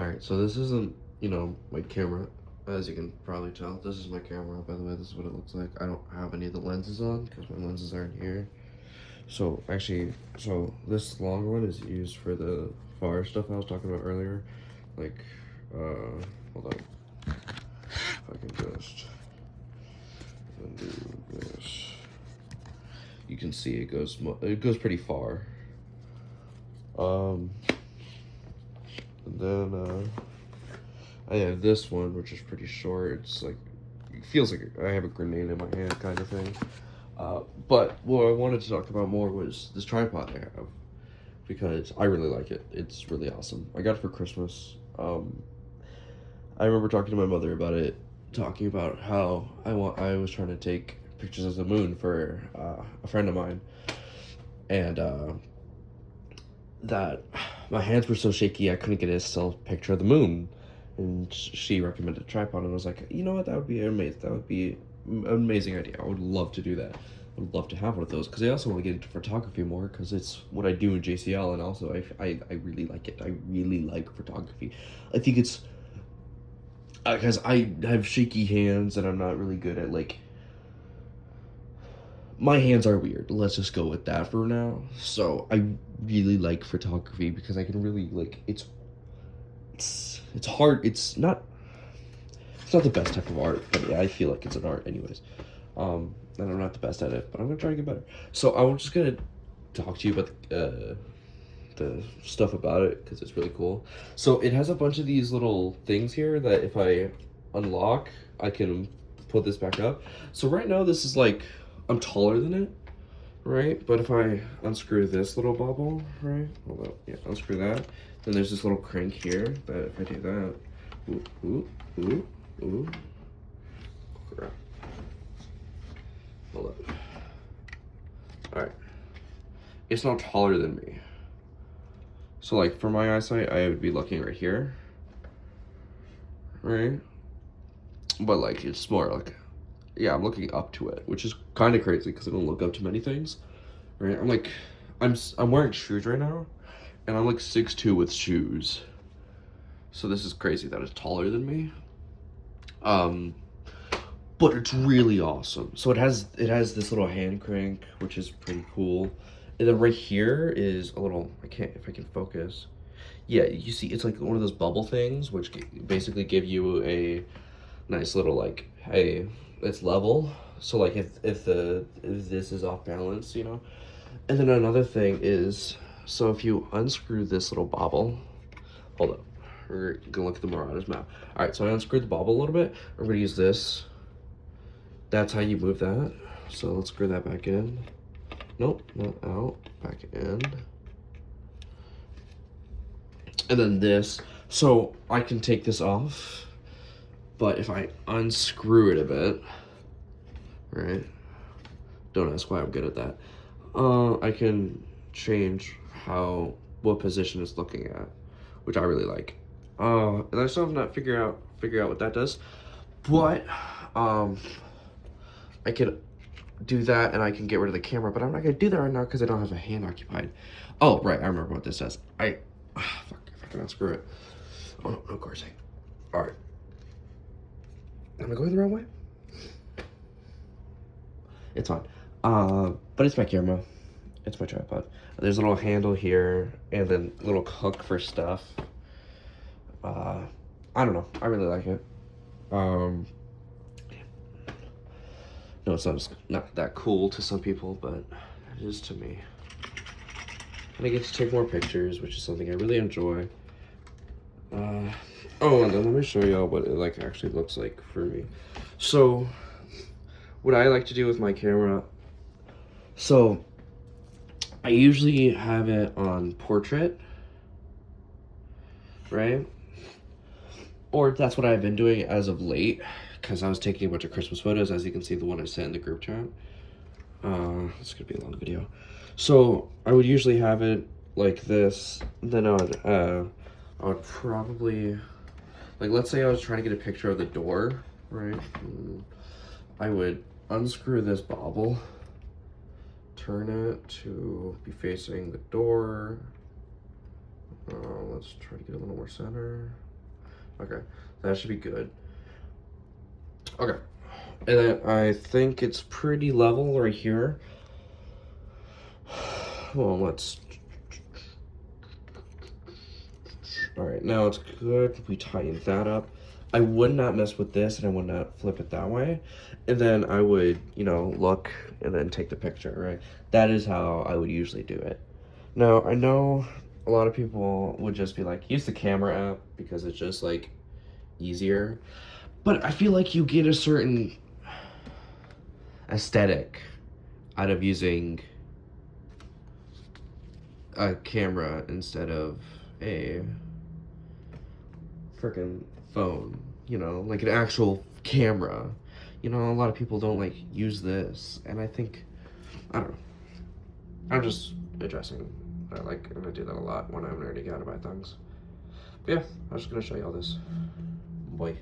Alright, so this isn't, my camera, as you can probably tell. This is my camera, by the way. This is what it looks like. I don't have any of the lenses on because my lenses aren't here. So actually, this long one is used for the far stuff I was talking about earlier. Like, hold on. If I can just undo this. You can see it goes pretty far. And then I have this one, which is pretty short. It's like, it feels like I have a grenade in my hand kind of thing. But what I wanted to talk about more was this tripod I have, because I really like it. It's really awesome. I got it for Christmas. I remember talking to my mother about it, talking about how I was trying to take pictures of the moon for a friend of mine, and that my hands were so shaky I couldn't get a still picture of the moon. And she recommended a tripod, and I was like, you know what, that would be amazing. That would be an amazing idea. I would love to do that. I would love to have one of those, because I also want to get into photography more, because it's what I do in JCL, and also I really like it. I really like photography. I think it's because I have shaky hands, and I'm not really good at, like, my hands are weird. Let's just go with that for now. So I really like photography because I can really, like, it's hard. It's not the best type of art, but yeah, I feel like it's an art anyways. And I'm not the best at it, but I'm gonna try to get better. So I'm just gonna talk to you about the stuff about it, because it's really cool. So it has a bunch of these little things here that if I unlock, I can put this back up. So right now this is like, I'm taller than it, right? But if I unscrew this little bubble, right? Hold up, yeah, unscrew that. Then there's this little crank here that if I do that, ooh, crap. Hold up. All right, it's now taller than me. So like for my eyesight, I would be looking right here, right? But like it's more like, yeah, I'm looking up to it, which is kind of crazy because I don't look up to many things, right? I'm wearing shoes right now, and I'm like 6'2" with shoes. So this is crazy that it's taller than me. But it's really awesome. So it has this little hand crank, which is pretty cool. And then right here is a little, if I can focus. Yeah, you see, it's like one of those bubble things, which basically give you a nice little, like, hey, it's level. So like if this is off balance, And then another thing is, so if you unscrew this little bobble, hold up, we're gonna look at the Marauders map. All right, so I unscrewed the bobble a little bit. We're gonna use this. That's how you move that. So let's screw that back in. Nope, not out, back in. And then this, so I can take this off, but if I unscrew it a bit, right? Don't ask why I'm good at that. I can change what position it's looking at, which I really like. And I still have not figure out what that does, but I could do that, and I can get rid of the camera, but I'm not gonna do that right now because I don't have a hand occupied. Oh, right, I remember what this says. Fuck, if I can unscrew it. Oh no, of course. All right. Am I going the wrong way? It's fine. But it's my camera. It's my tripod. There's a little handle here, and then a little hook for stuff. I don't know. I really like it. No, it's not that cool to some people, but it is to me. And I get to take more pictures, which is something I really enjoy. Oh, and then let me show y'all what it like actually looks like for me. So, what I like to do with my camera, so I usually have it on portrait, right? Or that's what I've been doing as of late, because I was taking a bunch of Christmas photos, as you can see the one I sent in the group chat. It's gonna be a long video. So I would usually have it like this, then I would probably, like, let's say I was trying to get a picture of the door, right? I would unscrew this bobble, turn it to be facing the door. Let's try to get a little more center. Okay, that should be good. Okay, and then I think it's pretty level right here. Well, let's. All right, now it's good. We tighten that up. I would not mess with this, and I would not flip it that way. And then I would, look and then take the picture, right? That is how I would usually do it. Now, I know a lot of people would just be like, use the camera app because it's just like easier. But I feel like you get a certain aesthetic out of using a camera instead of a freaking phone, like an actual camera. A lot of people don't like use this, and I think, I don't know. I'm just addressing that I like, and I do that a lot when I'm nerding out about things. But yeah, I was just gonna show you all this. Boy.